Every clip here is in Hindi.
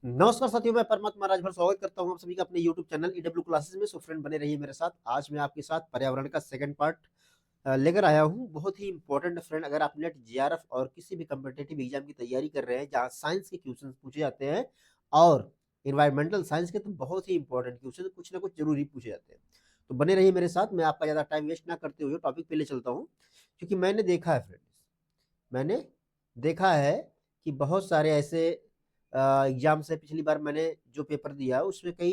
नमस्कार साथियों, मैं परमात्मा राजभर स्वागत करता हूं आप सभी का अपने YouTube चैनल ईडब्ल्यू क्लासेस में। सो फ्रेंड बने रहिए मेरे साथ। आज मैं आपके साथ पर्यावरण का सेकंड पार्ट लेकर आया हूं। बहुत ही इंपॉर्टेंट फ्रेंड, अगर आप नेट जीआरएफ और किसी भी कम्पिटेटिव एग्जाम की तैयारी कर रहे हैं जहां साइंस के क्वेश्चन पूछे जाते हैं और इन्वायरमेंटल साइंस के, तो बहुत ही इंपॉर्टेंट क्वेश्चन कुछ ना कुछ जरूर ही पूछे जाते हैं। तो बने रहिए मेरे साथ। मैं आपका ज्यादा टाइम वेस्ट ना करते हुए टॉपिक पे ले चलता हूँ, क्योंकि मैंने देखा है फ्रेंड्स, मैंने देखा है कि बहुत सारे ऐसे एग्जाम से, पिछली बार मैंने जो पेपर दिया उसमें कई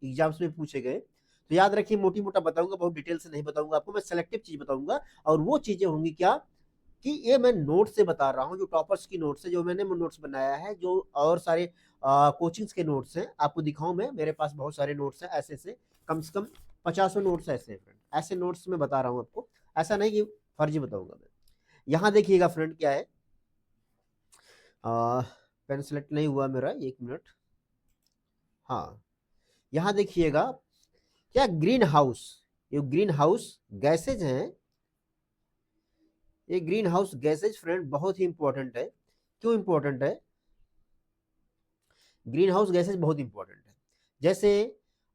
एग्जाम्स में पूछे गए। तो याद रखिए, मोटी मोटा बताऊंगा, बहुत डिटेल से नहीं बताऊंगा आपको। मैं सेलेक्टिव चीज बताऊंगा, और वो चीजें होंगी क्या कि ये मैं नोट से बता रहा हूँ, जो टॉपर्स की नोट्स है, जो मैंने नोट्स बनाया है, जो और सारे कोचिंग्स के नोट्स हैं आपको दिखाऊं मैं। मेरे पास बहुत सारे नोट्स हैं, ऐसे से कम 50 नोट्स ऐसे हैं फ्रेंड। ऐसे नोट्स में बता रहा हूँ आपको, ऐसा नहीं कि फर्जी बताऊंगा मैं। यहाँ देखिएगा फ्रेंड, क्या है, पेन सेलेक्ट नहीं हुआ मेरा, एक मिनट। हाँ, यहाँ देखिएगा, क्या ग्रीन हाउस, ये ग्रीन हाउस गैसेज हैं। ये ग्रीन हाउस गैसेज फ्रेंड बहुत ही इंपॉर्टेंट है। क्यों इंपॉर्टेंट है? ग्रीन हाउस गैसेज बहुत इंपॉर्टेंट है। जैसे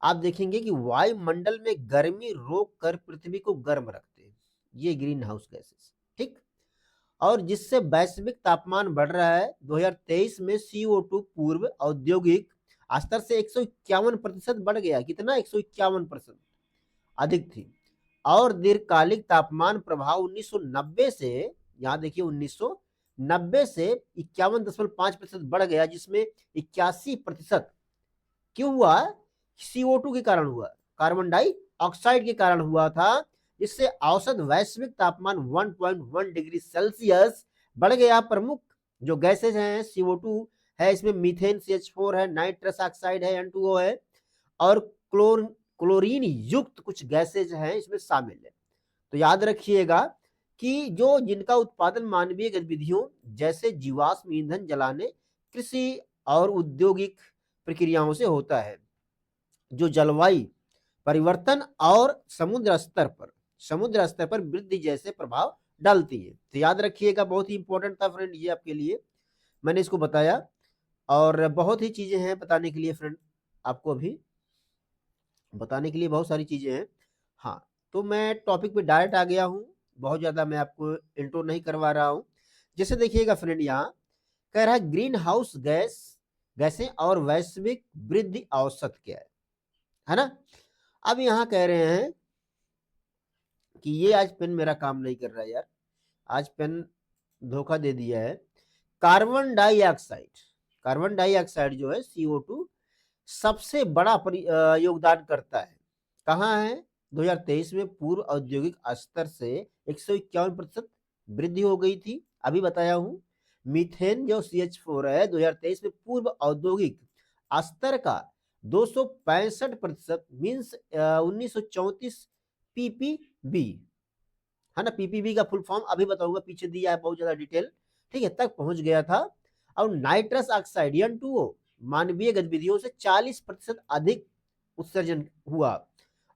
आप देखेंगे कि वायुमंडल में गर्मी रोक कर पृथ्वी को गर्म रखते हैं, ये ग्रीन हाउस गैसेज, ठीक। और जिससे वैश्विक तापमान बढ़ रहा है। 2023 में CO2 पूर्व औद्योगिक स्तर से 151% बढ़ गया। कितना? 151% अधिक थी। और दीर्घकालिक तापमान प्रभाव 1990 से, यहां देखिए, 1990 से 51.5% बढ़ गया, जिसमें 81% क्यों हुआ? CO2 के कारण हुआ, कार्बन डाइऑक्साइड के कारण हुआ था, जिससे औसत वैश्विक तापमान 1.1 डिग्री सेल्सियस बढ़ गया। प्रमुख जो गैसेज हैं, CO2 है, इसमें मीथेन CH4 है, नाइट्रस ऑक्साइड है, N2O है, और क्लोरीन युक्त कुछ गैसेज हैं इसमें शामिल है। तो याद रखिएगा कि जो जिनका उत्पादन मानवीय गतिविधियों जैसे जीवाश्म ईंधन जलाने, कृषि और औद्योगिक प्रक्रियाओं से होता है, जो जलवायु परिवर्तन और समुद्र स्तर पर वृद्धि जैसे प्रभाव डालती है। तो याद रखिएगा, बहुत ही इंपॉर्टेंट था फ्रेंड ये आपके लिए, मैंने इसको बताया। और बहुत ही चीजें हैं बताने के लिए फ्रेंड, आपको अभी बताने के लिए बहुत सारी चीजें हैं। हाँ, तो मैं टॉपिक पे डायरेक्ट आ गया हूँ, बहुत ज्यादा मैं आपको इंट्रो नहीं करवा रहा हूँ। जैसे देखिएगा फ्रेंड, यहाँ कह रहा है ग्रीन हाउस गैसें और वैश्विक वृद्धि औसत क्या है ना। अब यहाँ कह रहे हैं कि ये आज पेन मेरा काम नहीं कर रहा है यार, आज पेन धोखा दे दिया है। कार्बन डाइऑक्साइड, कार्बन डाइऑक्साइड जो है CO2 सबसे बड़ा योगदान करता है। कहाँ है? 2023 में पूर्व औद्योगिक स्तर से 151% वृद्धि हो गई थी, अभी बताया हूं। मीथेन जो CH4 है, 2023 में पूर्व औद्योगिक स्तर का 265%, मीन्स 1934 PPB है ना। PPB का फुल फॉर्म अभी बताऊंगा, पीछे दिया है बहुत ज्यादा डिटेल, ठीक है, तक पहुंच गया था। और नाइट्रस ऑक्साइड N2O मानवीय गतिविधियों से 40% अधिक उत्सर्जन हुआ।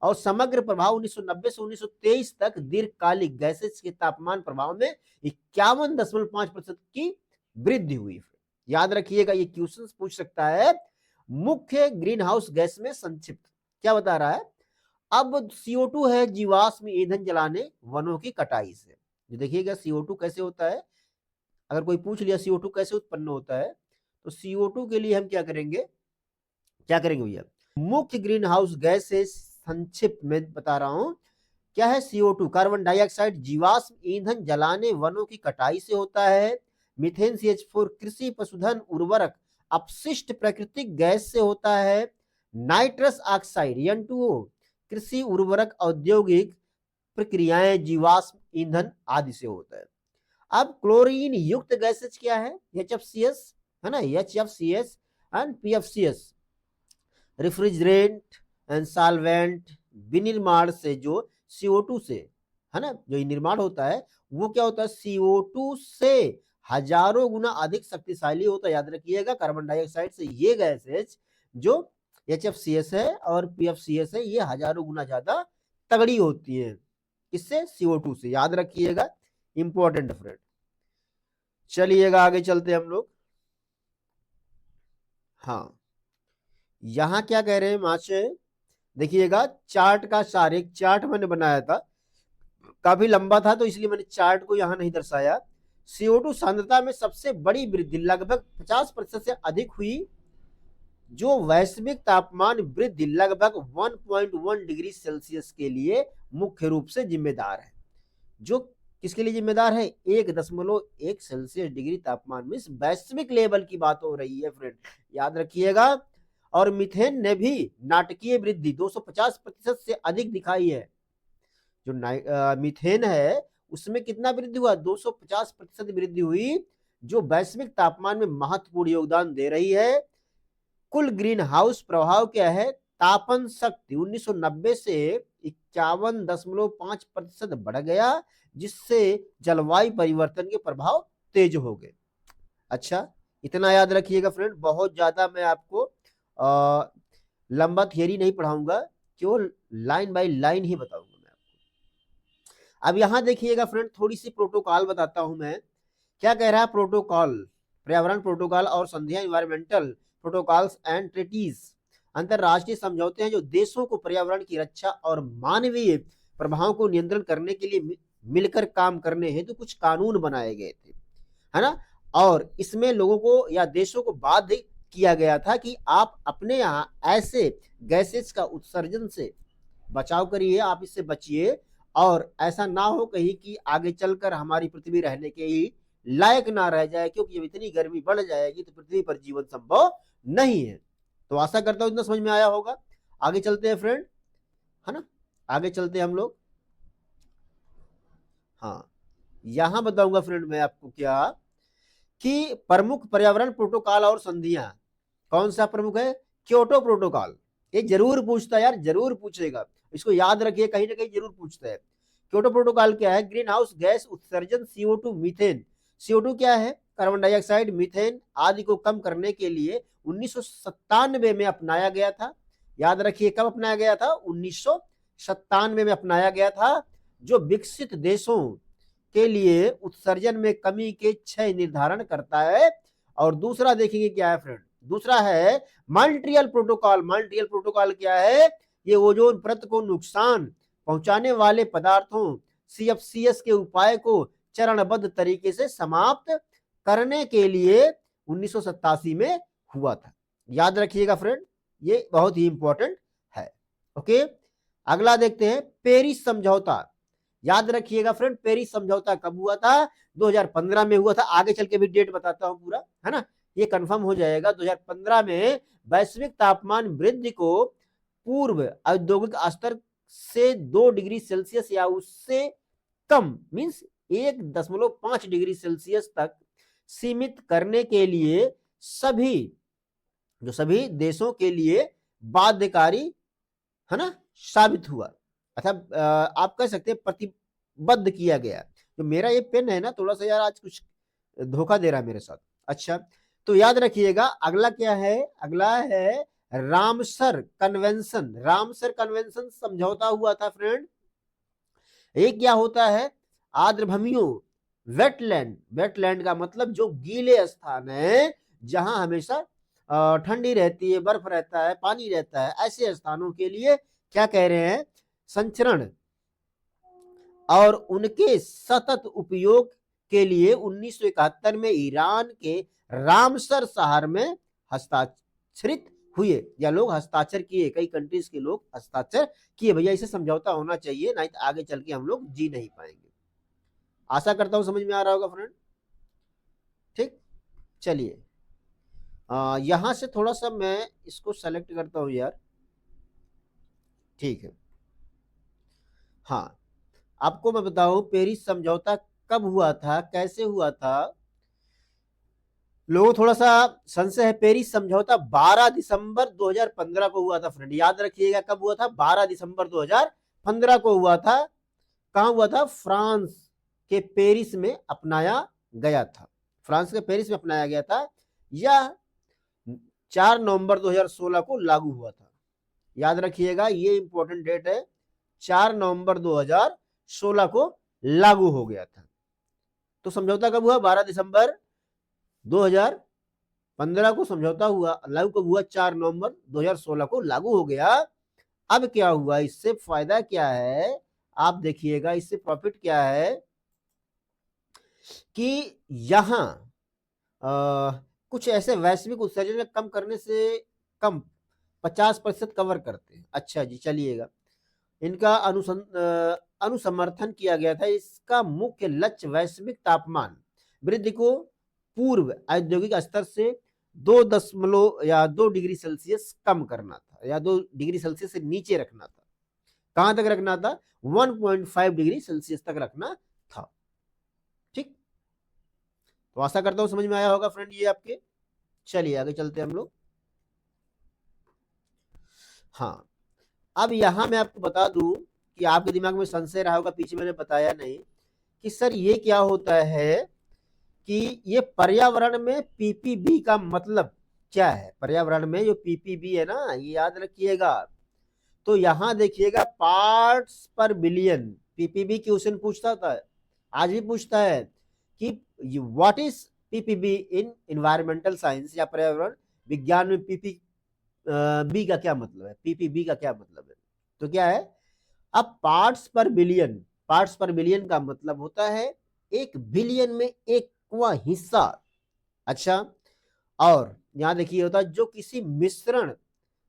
और समग्र प्रभाव 1990 से 1923 तक दीर्घकालिक गैसेज के तापमान प्रभाव में 51.5% की वृद्धि हुई। याद रखिएगा, ये क्वेश्चन पूछ सकता है। मुख्य ग्रीन हाउस गैस में संक्षिप्त क्या बता रहा है? अब CO2 है जीवाश्म ईंधन जलाने वनों की कटाई से। जो देखिएगा CO2 कैसे होता है, अगर कोई पूछ लिया CO2 कैसे उत्पन्न होता है, तो CO2 के लिए हम क्या करेंगे, क्या करेंगे भैया? मुख्य ग्रीन हाउस गैस से संक्षिप्त में बता रहा हूं, क्या है? CO2 कार्बन डाइऑक्साइड जीवाश्म ईंधन जलाने वनों की कटाई से होता है। मीथेन CH4 कृषि पशुधन उर्वरक अपशिष्ट प्राकृतिक गैस से होता है। नाइट्रस ऑक्साइड N2O कृषि उर्वरक औद्योगिक प्रक्रियाएं जीवाश्म ईंधन आदि से होता है। अब क्लोरीन युक्त गैसेज क्या है? HFCS है ना, HFCS and PFCS, refrigerant and solvent. विनिर्माण से जो CO2 से, है ना, जो निर्माण होता है, वो क्या होता है? CO2 से हजारों गुना अधिक शक्तिशाली होता है। याद रखिएगा, कार्बन डाइऑक्साइड से ये गैसेज जो HFCS है और PFCS है, ये हजारों गुना ज्यादा तगड़ी होती है। किससे? CO2 से। याद रखिएगा, इंपॉर्टेंट फ्रेंड। चलिएगा आगे चलते हम लोग। हाँ, यहाँ क्या कह रहे हैं मास्टर, देखिएगा चार्ट का सार, एक चार्ट मैंने बनाया था, काफी लंबा था तो इसलिए मैंने चार्ट को यहाँ नहीं दर्शाया। CO2 सांद्रता में सबसे बड़ी वृद्धि लगभग 50% से अधिक हुई, जो वैश्विक तापमान वृद्धि लगभग 1.1 डिग्री सेल्सियस के लिए मुख्य रूप से जिम्मेदार है। जो किसके लिए जिम्मेदार है? 1.1 सेल्सियस डिग्री तापमान में वैश्विक लेवल की बात हो रही है फ्रेंड, याद रखिएगा। और मीथेन ने भी नाटकीय वृद्धि 250% से अधिक दिखाई है। जो मीथेन है उसमें कितना वृद्धि हुआ? 250% वृद्धि हुई, जो वैश्विक तापमान में महत्वपूर्ण योगदान दे रही है। कुल ग्रीन हाउस प्रभाव क्या है? तापन शक्ति 1990 से 51.5% बढ़ गया, जिससे जलवायु परिवर्तन के प्रभाव तेज हो गए। अच्छा, इतना याद रखिएगा फ्रेंड, बहुत ज्यादा मैं आपको लंबा थियरी नहीं पढ़ाऊंगा, केवल लाइन बाय लाइन ही बताऊंगा मैं आपको। अब यहां देखिएगा फ्रेंड, थोड़ी सी प्रोटोकॉल बताता हूं मैं। क्या कह रहा है प्रोटोकॉल? पर्यावरण प्रोटोकॉल और संधियां, इन्वायरमेंटल प्रोटोकॉल्स एंड ट्रीटीज, अंतरराष्ट्रीय समझौते हैं जो देशों को पर्यावरण की रक्षा और मानवीय प्रभाव को नियंत्रण करने के लिए मिलकर काम करने हेतु कुछ कानून बनाए गए थे, है ना। और इसमें लोगों को या देशों को बाध्य किया गया था कि आप अपने यहाँ ऐसे गैसेस का उत्सर्जन से बचाव करिए, आप इससे बचिए, और ऐसा ना हो कहीं कि आगे चलकर हमारी पृथ्वी रहने के ही लायक ना रह जाए, क्योंकि जब इतनी गर्मी बढ़ जाएगी तो पृथ्वी पर जीवन संभव नहीं है। तो आशा करता हूं इतना समझ में आया होगा। आगे चलते हैं फ्रेंड, है ना, आगे चलते हैं हम लोग। हाँ, यहां बताऊंगा फ्रेंड मैं आपको क्या, कि प्रमुख पर्यावरण प्रोटोकॉल और संधियां। कौन सा प्रमुख है? Kyoto protocol. ये जरूर पूछता है यार, जरूर पूछेगा, इसको याद रखिए, कहीं ना कहीं जरूर पूछता है। क्योटो प्रोटोकॉल क्या है? ग्रीन हाउस गैस उत्सर्जन CO2 मीथेन। CO2 क्या है? कार्बन डाइऑक्साइड, मीथेन आदि को कम करने के लिए 1997 में अपनाया गया था। याद रखिए, कब अपनाया गया था? 1997 में अपनाया गया था, जो विकसित देशों के लिए उत्सर्जन में कमी के क्षय निर्धारण करता है। और दूसरा देखेंगे क्या है फ्रेंड, दूसरा है मॉन्ट्रियल प्रोटोकॉल। मॉन्ट्रियल प्रोटोकॉल क्या है? ये ओजोन परत को नुकसान पहुंचाने वाले पदार्थों CFCs के उपाय को चरणबद्ध तरीके से समाप्त करने के लिए 1987 में हुआ था। याद रखिएगा फ्रेंड, ये बहुत ही इंपॉर्टेंट है। ओके, अगला देखते हैं पेरिस समझौता। याद रखिएगा फ्रेंड, पेरिस समझौता कब हुआ था? 2015 में हुआ था। आगे चल के भी डेट बताता हूं पूरा, है ना, ये कंफर्म हो जाएगा। 2015 में वैश्विक तापमान वृद्धि को पूर्व औद्योगिक स्तर से 2 डिग्री सेल्सियस या उससे कम, मीन्स 1.5 डिग्री सेल्सियस तक सीमित करने के लिए सभी देशों के लिए बाध्यकारी, है ना, साबित हुआ। अर्थात आप कह सकते हैं प्रतिबद्ध किया गया। तो मेरा ये पेन है ना, थोड़ा सा यार आज कुछ धोखा दे रहा है मेरे साथ। अच्छा, तो याद रखिएगा अगला क्या है? अगला है रामसर कन्वेंशन। रामसर कन्वेंशन समझौता हुआ था फ्रेंड। ये क्या होता है? आर्द्रभूमियों, वेटलैंड। वेटलैंड का मतलब जो गीले स्थान है, जहां हमेशा ठंडी रहती है, बर्फ रहता है, पानी रहता है, ऐसे स्थानों के लिए क्या कह रहे हैं? संचरण और उनके सतत उपयोग के लिए 1971 में ईरान के रामसर शहर में हस्ताक्षरित हुए, या लोग हस्ताक्षर किए, कई कंट्रीज के लोग हस्ताक्षर किए। भैया इसे समझौता होना चाहिए, नहीं तो आगे चल के हम लोग जी नहीं पाएंगे। आशा करता हूं समझ में आ रहा होगा फ्रेंड। ठीक, चलिए यहां से थोड़ा सा मैं इसको सेलेक्ट करता हूं यार। ठीक है, हाँ, आपको मैं बताऊं पेरिस समझौता कब हुआ था, कैसे हुआ था। लोगों थोड़ा सा संशय है। पेरिस समझौता 12 दिसंबर 2015 को हुआ था फ्रेंड। याद रखिएगा कब हुआ था? 12 दिसंबर 2015 को हुआ था। कहां हुआ था? फ्रांस के पेरिस में अपनाया गया था। फ्रांस के पेरिस में अपनाया गया था। यह 4 नवंबर 2016 को लागू हुआ था। याद रखिएगा, ये इंपॉर्टेंट डेट है, 4 नवंबर 2016 को लागू हो गया था। तो समझौता कब हुआ? 12 दिसंबर 2015 15 को समझौता हुआ, लागू कब हुआ? 4 नवंबर 2016 को लागू हो गया। अब क्या हुआ, इससे फायदा क्या है, आप देखिएगा इससे प्रॉफिट क्या है कि यहां कुछ ऐसे वैश्विक उत्सर्जन कम करने से कम 50% कवर करते हैं। अच्छा जी, चलिएगा, इनका अनुसमर्थन किया गया था। इसका मुख्य लक्ष्य वैश्विक तापमान वृद्धि को पूर्व औद्योगिक स्तर से 2 डिग्री सेल्सियस कम करना था, या 2 डिग्री सेल्सियस से नीचे रखना था। कहां तक रखना था? 1.5 डिग्री सेल्सियस तक रखना था। ठीक, तो आशा करता हूं समझ में आया होगा फ्रेंड ये आपके। चलिए आगे चलते हैं हम लोग। हाँ, अब यहां मैं आपको बता दूं कि आपके दिमाग में संशय रहा होगा, पीछे मैंने बताया नहीं कि सर ये क्या होता है, कि ये पर्यावरण में पीपीबी का मतलब क्या है। पर्यावरण में जो पीपीबी है ना, ये याद रखिएगा। तो यहां देखिएगा पार्ट्स पर बिलियन, पीपीबी क्वेश्चन पूछता था, आज भी पूछता है कि what is PPB in environmental science, या पर्यावरण विज्ञान में पीपी बी का क्या मतलब है, पीपीबी का क्या मतलब है। तो क्या है, अब पार्ट्स पर बिलियन, पार्ट्स पर बिलियन का मतलब होता है 1 बिलियन में 1वां हिस्सा। अच्छा, और यहां देखिए होता है जो किसी मिश्रण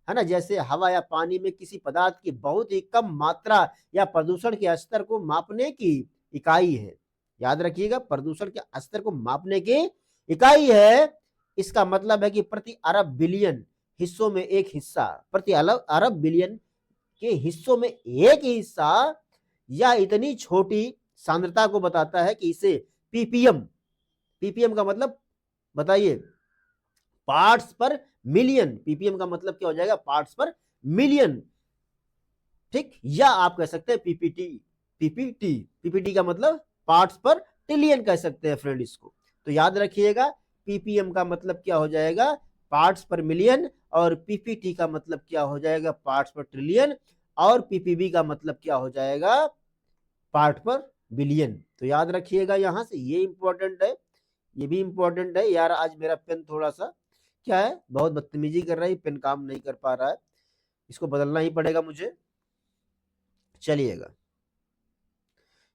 है ना, जैसे हवा या पानी में किसी पदार्थ की बहुत ही कम मात्रा या प्रदूषण के स्तर को मापने की इकाई है। याद रखिएगा, प्रदूषण के स्तर को मापने की इकाई है। इसका मतलब है कि प्रति अरब बिलियन हिस्सों में एक हिस्सा, प्रति अरब बिलियन के हिस्सों में एक ही हिस्सा, या इतनी छोटी सांद्रता को बताता है कि इसे पीपीएम, पीपीएम का मतलब बताइए, पार्ट्स पर मिलियन, पीपीएम का मतलब क्या हो जाएगा? पार्ट्स पर मिलियन। ठीक, या आप कह सकते हैं पीपीटी, पीपीटी, पीपीटी का मतलब पार्ट्स पर ट्रिलियन कह सकते हैं फ्रेंड इसको। तो याद रखिएगा, पीपीएम का मतलब क्या हो जाएगा? पार्ट्स पर मिलियन, और पीपीटी का मतलब क्या हो जाएगा? पार्ट्स पर ट्रिलियन, और पीपीबी का मतलब क्या हो जाएगा? पार्ट पर बिलियन। तो याद रखिएगा, यहां से ये इंपॉर्टेंट है, ये भी इंपॉर्टेंट है। यार आज मेरा पेन थोड़ा सा क्या है, बहुत बदतमीजी कर रहा है, पेन काम नहीं कर पा रहा है, इसको बदलना ही पड़ेगा मुझे। चलिएगा,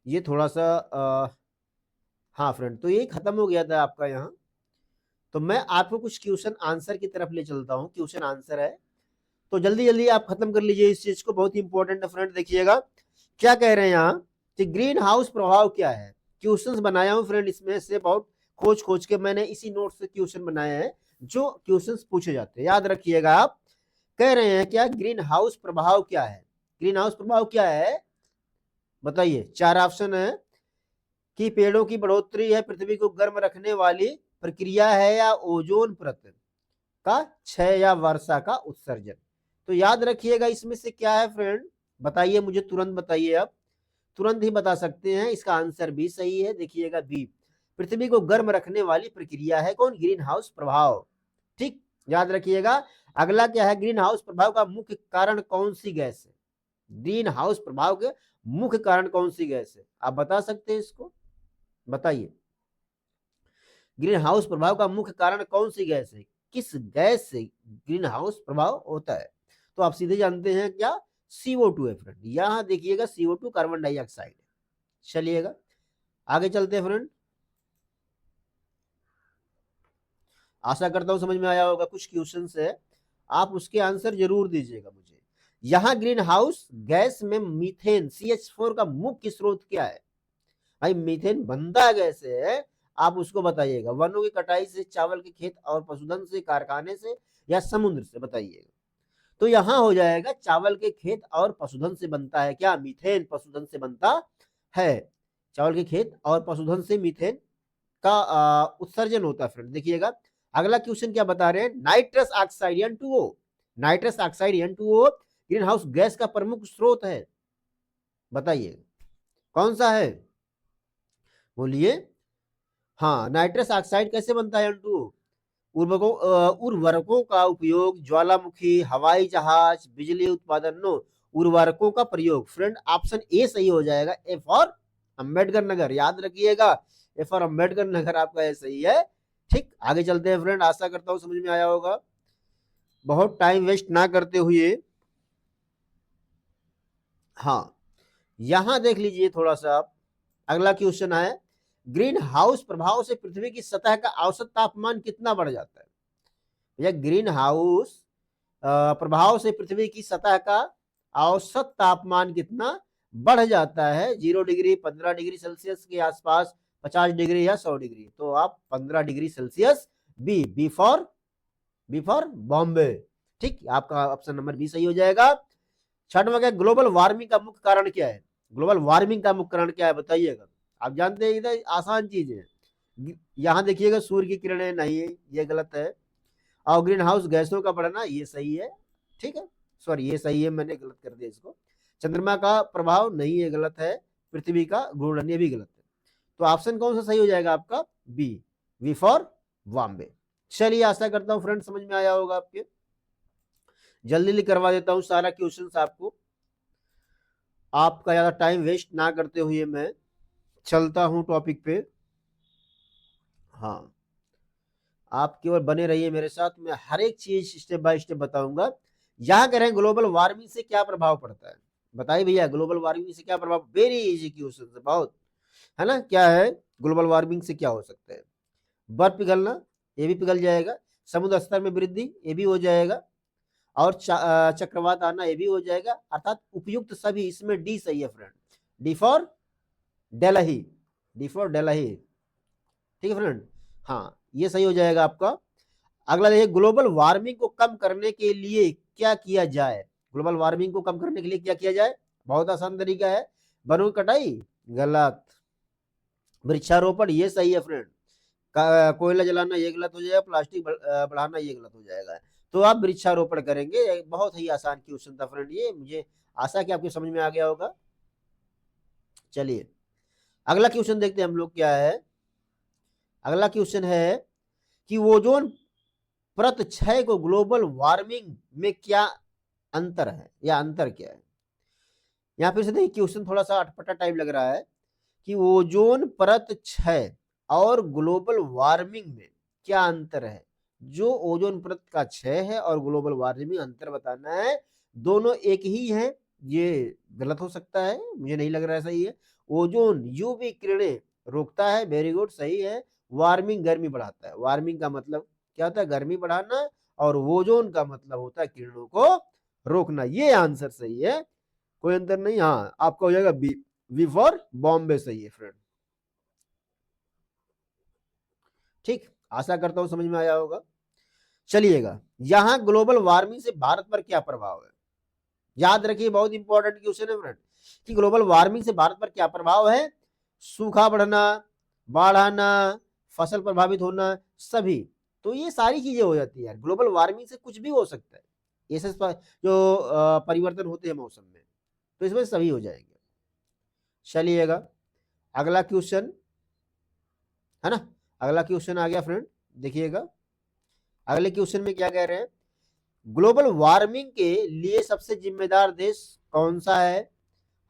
ये थोड़ा सा हाँ फ्रेंड, तो ये खत्म हो गया था आपका यहाँ। तो मैं आपको कुछ क्वेश्चन आंसर की तरफ ले चलता हूँ, क्वेश्चन आंसर है, तो जल्दी जल्दी आप खत्म कर लीजिए इस चीज को, बहुत इंपॉर्टेंट है फ्रेंड। देखिएगा क्या कह रहे हैं यहाँ कि ग्रीन हाउस प्रभाव क्या है। क्वेश्चंस बनाया हूँ फ्रेंड, इसमें से बहुत खोज खोज के मैंने इसी नोट से क्वेश्चन बनाए हैं जो क्वेश्चंस पूछे जाते हैं। याद रखिएगा, आप कह रहे हैं क्या, ग्रीन हाउस प्रभाव क्या है। ग्रीन हाउस प्रभाव क्या है बताइए। 4 ऑप्शन है कि पेड़ों की बढ़ोतरी है, पृथ्वी को गर्म रखने वाली प्रक्रिया है, या ओजोन परत का क्षय, या वर्षा का उत्सर्जन। तो याद रखिएगा इसमें से क्या है फ्रेंड, बताइए मुझे, तुरंत बताइए, आप तुरंत ही बता सकते हैं। इसका आंसर भी सही है, देखिएगा बी, पृथ्वी को गर्म रखने वाली प्रक्रिया है कौन? ग्रीन हाउस प्रभाव। ठीक, याद रखिएगा। अगला क्या है, ग्रीन हाउस प्रभाव का मुख्य कारण कौन सी गैस है। ग्रीन हाउस प्रभाव के मुख्य कारण कौन सी गैस है, आप बता सकते हैं इसको, बताइए। ग्रीन हाउस प्रभाव का मुख्य कारण कौन सी गैस है, किस गैस से ग्रीन हाउस प्रभाव होता है। तो आप सीधे जानते हैं क्या, CO2 है फ्रेंड। यहां देखिएगा CO2 कार्बन डाइऑक्साइड है। चलिएगा आगे चलते हैं फ्रेंड, आशा करता हूं समझ में आया होगा। कुछ क्वेश्चन है, आप उसके आंसर जरूर दीजिएगा मुझे। यहां ग्रीन हाउस गैस में मीथेन CH4 का मुख्य स्रोत क्या है। भाई मीथेन बनता कैसे है, आप उसको बताइएगा। वनों की कटाई से, चावल के खेत और पशुधन से, कारखाने से, या समुद्र से, बताइएगा। तो यहां हो जाएगा चावल के खेत और पशुधन से बनता है क्या, मीथेन पशुधन से बनता है। चावल के खेत और पशुधन से मीथेन का उत्सर्जन होता है फ्रेंड। देखिएगा अगला क्वेश्चन क्या बता रहे हैं, nitrous oxide N2O, nitrous oxide N2O green house gas का प्रमुख स्रोत है, बताइए कौन सा है, बोलिए। हाँ, नाइट्रस ऑक्साइड कैसे बनता है N2O, उर्वरकों का उपयोग, ज्वालामुखी, हवाई जहाज, बिजली उत्पादन, नो उर्वरकों का प्रयोग। फ्रेंड ऑप्शन ए सही हो जाएगा, ए फॉर अम्बेडकर नगर। याद रखिएगा, ए फॉर अम्बेडकर नगर आपका सही है। ठीक, आगे चलते हैं फ्रेंड, आशा करता हूं समझ में आया होगा। बहुत टाइम वेस्ट ना करते हुए, हाँ, यहां देख लीजिए थोड़ा सा आप। अगला क्वेश्चन है, ग्रीन हाउस प्रभाव से पृथ्वी की सतह का औसत तापमान कितना बढ़ जाता है? भैया ग्रीन हाउस प्रभाव से पृथ्वी की सतह का औसत तापमान कितना बढ़ जाता है? 0 डिग्री, 15 डिग्री सेल्सियस के आसपास, 50 डिग्री या 100 डिग्री। तो आप 15 degree Celsius, B for Bombay. ठीक, आपका ऑप्शन नंबर बी सही हो जाएगा। छठवां क्या, ग्लोबल वार्मिंग का मुख्य कारण क्या है? ग्लोबल वार्मिंग का मुख्य कारण क्या है बताइएगा? आप जानते हैं, इधर आसान चीज है। यहां देखिएगा, सूर्य की किरणें नहीं है, ये गलत है। और ग्रीन हाउस गैसों का बढ़ना, ये सही है। ठीक है, सॉरी ये सही है, मैंने गलत कर दिया इसको। चंद्रमा का प्रभाव नहीं है, गलत है। पृथ्वी का घूर्णन, ये भी गलत है। तो ऑप्शन कौन सा सही हो जाएगा आपका? B, B for Bombay. चलिए, आशा करता हूं फ्रेंड समझ में आया होगा आपके। जल्दी जल्दी करवा देता हूं सारा क्वेश्चन आपको, आपका ज्यादा टाइम वेस्ट ना करते हुए मैं चलता हूं टॉपिक पे। हाँ, आप केवल बने रहिए मेरे साथ, मैं हर एक चीज स्टेप बाय स्टेप बताऊंगा। यहां कह रहे हैं ग्लोबल वार्मिंग से क्या प्रभाव पड़ता है? बताइए भैया, ग्लोबल वार्मिंग से क्या प्रभाव? वेरी इजी क्वेश्चन है बहुत, है ना। क्या है ग्लोबल वार्मिंग से, क्या हो सकता है? बर्फ पिघलना, ये भी पिघल जाएगा। समुद्र स्तर में वृद्धि, ये भी हो जाएगा। और चक्रवात आना, ये भी हो जाएगा। अर्थात उपयुक्त सभी, इसमें डी सही है friend. D for Delhi, D for Delhi. ठीक है फ्रेंड, हाँ, ये सही हो जाएगा आपका। अगला देखिए, ग्लोबल वार्मिंग को कम करने के लिए क्या किया जाए? ग्लोबल वार्मिंग को कम करने के लिए क्या किया जाए? बहुत आसान तरीका है। वनों की कटाई, गलत। वृक्षारोपण, ये सही है फ्रेंड। कोयला जलाना, ये गलत हो जाएगा। प्लास्टिक बढ़ाना, ये गलत हो जाएगा। तो आप वृक्षारोपण करेंगे। बहुत ही आसान क्वेश्चन था फ्रेंड ये, मुझे आशा कि आपको समझ में आ गया होगा। चलिए, अगला क्वेश्चन देखते हैं हम लोग क्या है। अगला क्वेश्चन है कि ओजोन परत क्षय को ग्लोबल वार्मिंग में क्या अंतर है, या अंतर क्या है? यहां फिर से देखिए, क्वेश्चन थोड़ा सा अटपटा टाइप लग रहा है कि ओजोन परत क्षय और ग्लोबल वार्मिंग में क्या अंतर है। जो ओजोन परत का क्षय है और ग्लोबल वार्मिंग में अंतर बताना है। दोनों एक ही है, ये गलत हो सकता है, मुझे नहीं लग रहा है सही है। ओजोन यूवी किरणें रोकता है, वेरी गुड, सही है। वार्मिंग गर्मी बढ़ाता है। वार्मिंग का मतलब क्या होता है? गर्मी बढ़ाना। और ओजोन का मतलब होता है किरणों को रोकना। ये आंसर सही है, कोई अंतर नहीं। हाँ, आपका हो जाएगा बी, वी फॉर बॉम्बे सही है फ्रेंड। ठीक, आशा करता हूं समझ में आया होगा। चलिएगा, यहां ग्लोबल वार्मिंग से भारत पर क्या प्रभाव है? याद रखिए, बहुत इंपॉर्टेंट क्वेश्चन है फ्रेंड, कि ग्लोबल वार्मिंग से भारत पर क्या प्रभाव है। सूखा बढ़ना, बाढ़ आना, फसल प्रभावित होना, सभी। तो ये सारी चीजें हो जाती है यार, ग्लोबल वार्मिंग से कुछ भी हो सकता है। ऐसे जो परिवर्तन होते हैं मौसम में, तो इसमें सभी हो जाएंगे। चलिएगा, अगला क्वेश्चन है ना। अगला क्वेश्चन आ गया फ्रेंड, देखिएगा। अगले क्वेश्चन में क्या कह रहे हैं, ग्लोबल वार्मिंग के लिए सबसे जिम्मेदार देश कौन सा है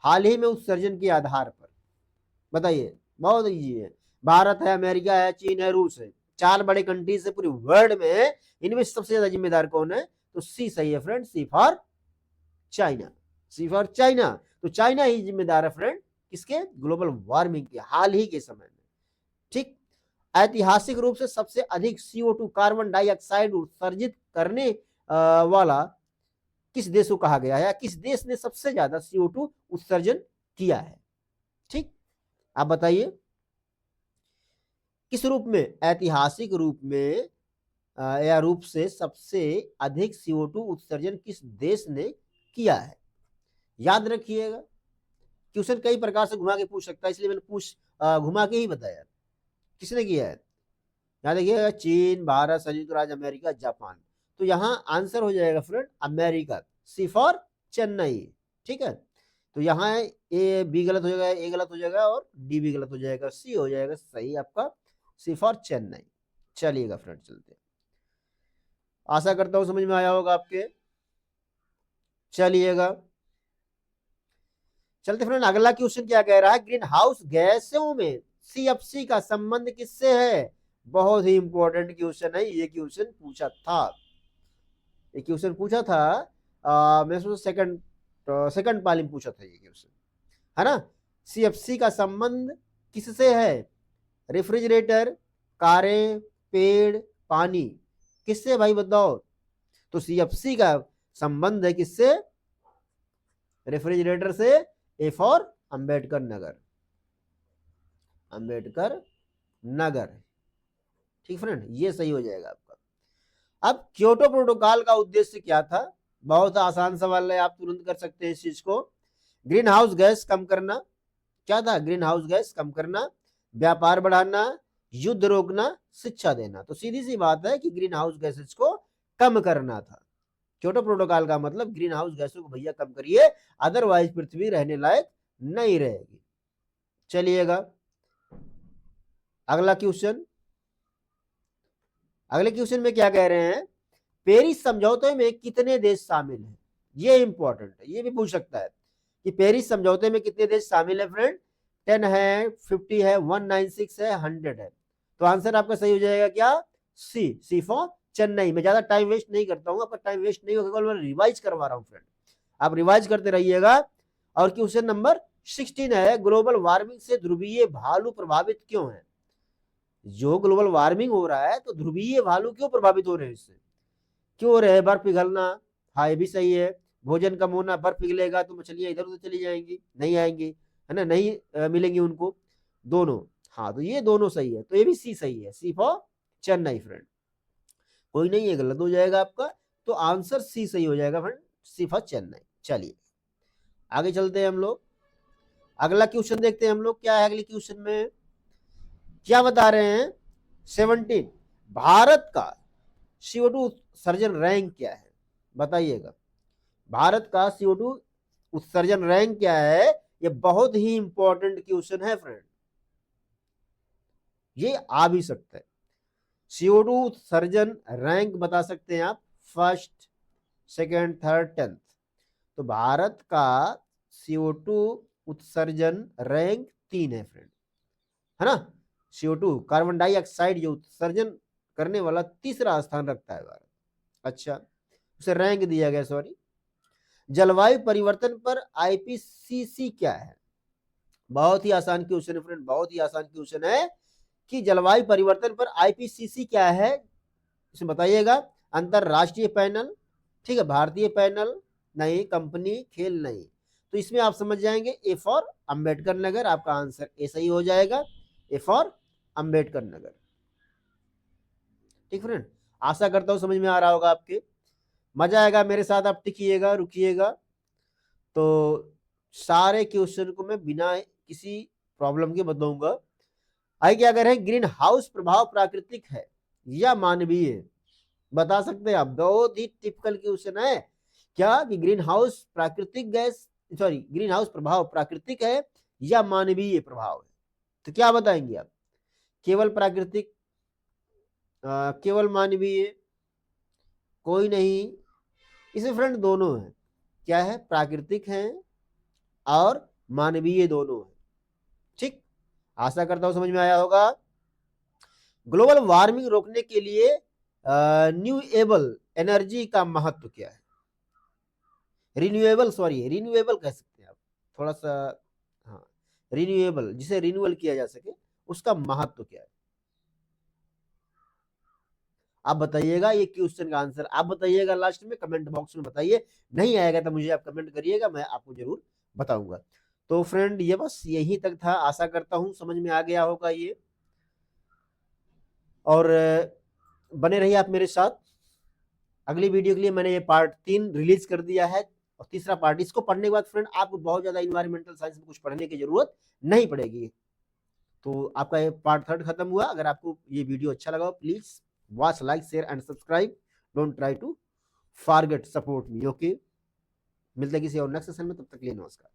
हाल ही में उत्सर्जन के आधार पर? बताइए, बहुत इजी है। भारत है, अमेरिका है, चीन है, रूस है। चार बड़े कंट्रीज है पूरी वर्ल्ड में, इनमें सबसे ज्यादा जिम्मेदार कौन है? तो सी सही है friend, C for China. C for China. तो चाइना ही जिम्मेदार है फ्रेंड, किसके? ग्लोबल वार्मिंग के, हाल ही के समय में। ठीक, ऐतिहासिक रूप से सबसे अधिक CO2 कार्बन डाइऑक्साइड उत्सर्जित करने वाला किस देश को कहा गया है, या किस देश ने सबसे ज्यादा CO2 उत्सर्जन किया है? ठीक, आप बताइए, किस रूप में? ऐतिहासिक रूप में या रूप से सबसे अधिक CO2 उत्सर्जन किस देश ने किया है? याद रखिएगा, क्वेश्चन कई प्रकार से घुमा के पूछ सकता है, इसलिए मैंने घुमा के ही बताया। किसने किया है? यहाँ देखिएगा, चीन, भारत, संयुक्त राज्य अमेरिका, जापान। तो यहाँ आंसर हो जाएगा friend America, C for Chennai. ठीक है, तो यहाँ ए बी गलत हो जाएगा, ए गलत हो जाएगा, और डी भी गलत हो जाएगा, सी हो जाएगा सही आपका, सी फॉर चेन्नई। चलिएगा फ्रेंड, चलते हैं। आशा करता हूं समझ में आया होगा आपके। चलिएगा, चलते फ्रेंड, अगला क्वेश्चन क्या कह रहा है, ग्रीन हाउस गैसों में CFC का संबंध किससे है? बहुत ही इंपॉर्टेंट क्वेश्चन है, ये क्वेश्चन पूछा था, ये क्वेश्चन पूछा था मैं सोच सेकंड सेकंड पाली में पूछा था ये क्वेश्चन, है ना। सीएफसी का संबंध किससे है? रेफ्रिजरेटर, कारें, पेड़, पानी, किससे भाई बताओ? तो सीएफसी का संबंध है किससे? रेफ्रिजरेटर से। A for Ambedkar Nagar, Ambedkar Nagar. ठीक फ्रेंड, ये सही हो जाएगा आपका। अब क्योटो प्रोटोकॉल का उद्देश्य क्या था? बहुत आसान सवाल है, आप तुरंत कर सकते हैं इस चीज को। ग्रीन हाउस गैस कम करना। क्या था? ग्रीन हाउस गैस कम करना, व्यापार बढ़ाना, युद्ध रोकना, शिक्षा देना। तो सीधी सी बात है कि ग्रीन हाउस गैसेस को कम करना था। क्योटो प्रोटोकॉल का मतलब ग्रीन हाउस गैसों को भैया कम करिए, अदरवाइज पृथ्वी रहने लायक नहीं रहेगी। चलिएगा अगला क्वेश्चन। अगले क्वेश्चन में क्या कह रहे हैं? पेरिस समझौते में कितने देश शामिल हैं? ये इंपॉर्टेंट है, ये भी पूछ सकता है कि पेरिस समझौते में कितने देश शामिल है फ्रेंड। 10 है, 50 है, 196 है, 100 है। तो आंसर आपका सही हो जाएगा क्या? सी फॉर चेन्नई। मैं ज्यादा टाइम वेस्ट नहीं करता हूं, आपका टाइम वेस्ट नहीं होगा, मैं रिवाइज करवा रहा हूं फ्रेंड, आप रिवाइज करते रहिएगा। और क्वेश्चन नंबर 16 है, ग्लोबल वार्मिंग से ध्रुवीय भालू प्रभावित क्यों है? जो ग्लोबल वार्मिंग हो रहा है तो ध्रुवीय भालू क्यों प्रभावित हो रहे हैं इससे? क्यों हो रहे हैं? बर्फ पिघलना, हाँ ये भी सही है। भोजन कम होना, बर्फ पिघलेगा तो मछलियां इधर उधर चली जाएंगी, नहीं आएंगी, है ना, नहीं मिलेंगी उनको दोनों। हाँ तो ये दोनों सही है, तो ये भी सी सही है, सी फॉर चेन्नई फ्रेंड। कोई नहीं, ये गलत हो जाएगा आपका, तो आंसर सी सही हो जाएगा फ्रेंड, सी फॉर चेन्नई। चलिए आगे चलते हैं हम लोग, अगला क्वेश्चन देखते हैं हम लोग क्या है अगले क्वेश्चन में। क्या बता रहे हैं? 17, भारत का CO2 उत्सर्जन रैंक क्या है? बताइएगा, भारत का CO2 उत्सर्जन रैंक क्या है? ये बहुत ही इंपॉर्टेंट क्वेश्चन है फ्रेंड, ये आ भी सकता है। CO2 उत्सर्जन रैंक बता सकते हैं आप, फर्स्ट, सेकंड, थर्ड, 10th। तो भारत का CO2 उत्सर्जन रैंक 3 है फ्रेंड, है ना। CO2 कार्बन डाइऑक्साइड जो उत्सर्जन करने वाला तीसरा स्थान रखता है भारत। अच्छा, उसे रैंक दिया गया, सॉरी। जलवायु परिवर्तन पर IPCC क्या है? बहुत ही आसान क्वेश्चन है फ्रेंड, बहुत ही आसान क्वेश्चन है कि जलवायु परिवर्तन पर IPCC क्या है, इसे बताइएगा। अंतरराष्ट्रीय पैनल, ठीक है, भारतीय पैनल नहीं, कंपनी, खेल नहीं। तो इसमें आप समझ जाएंगे, ए फॉर अंबेडकर नगर, आपका आंसर ए सही हो जाएगा, ए फॉर अंबेडकर नगर। ठीक फ्रेंड, आशा करता हूं समझ में आ रहा होगा आपके, मजा आएगा मेरे साथ, आप टिकिएगा, रुकिएगा। तो सारे क्वेश्चन को मैं बिना किसी प्रॉब्लम के बताऊंगा। आइए क्या कह रहे हैं, ग्रीन हाउस प्रभाव प्राकृतिक है या मानवीय? बता सकते हैं आप, बहुत ही टिपिकल क्वेश्चन है क्या कि ग्रीन हाउस प्राकृतिक गैस, सॉरी ग्रीन हाउस प्रभाव प्राकृतिक है या मानवीय प्रभाव है? तो क्या बताएंगे आप? केवल प्राकृतिक, केवल मानवीय, कोई नहीं। इसे फ्रेंड दोनों है, क्या है, प्राकृतिक है और मानवीय दोनों है। ठीक, आशा करता हूं समझ में आया होगा। ग्लोबल वार्मिंग रोकने के लिए न्यूएबल एनर्जी का महत्व क्या है? रिन्यूएबल, सॉरी रिन्यूएबल कह सकते हैं आप, थोड़ा सा, हाँ रिन्यूएबल, जिसे रिन्यूअल किया जा सके, उसका महत्व क्या है? आप बताइएगा, ये क्वेश्चन का आंसर आप बताइएगा, लास्ट में कमेंट बॉक्स में बताइए। नहीं आएगा तो मुझे आप कमेंट करिएगा, मैं आपको जरूर बताऊंगा। तो फ्रेंड ये बस यही तक था, आशा करता हूं समझ में आ गया होगा ये। और बने रहिए आप मेरे साथ। अगली वीडियो के लिए मैंने ये पार्ट 3 रिलीज कर दिया है, और तीसरा पार्ट, इसको पढ़ने के बाद फ्रेंड आपको बहुत ज्यादा इन्वायरमेंटल साइंस में कुछ पढ़ने की जरूरत नहीं पड़ेगी। तो आपका ये पार्ट 3 खत्म हुआ। अगर आपको ये वीडियो अच्छा लगा, please watch, like, share and subscribe. Don't try to forget support me, okay. मिलते हैं किसी और नेक्स्ट सेशन में, तब तक के लिए नमस्कार।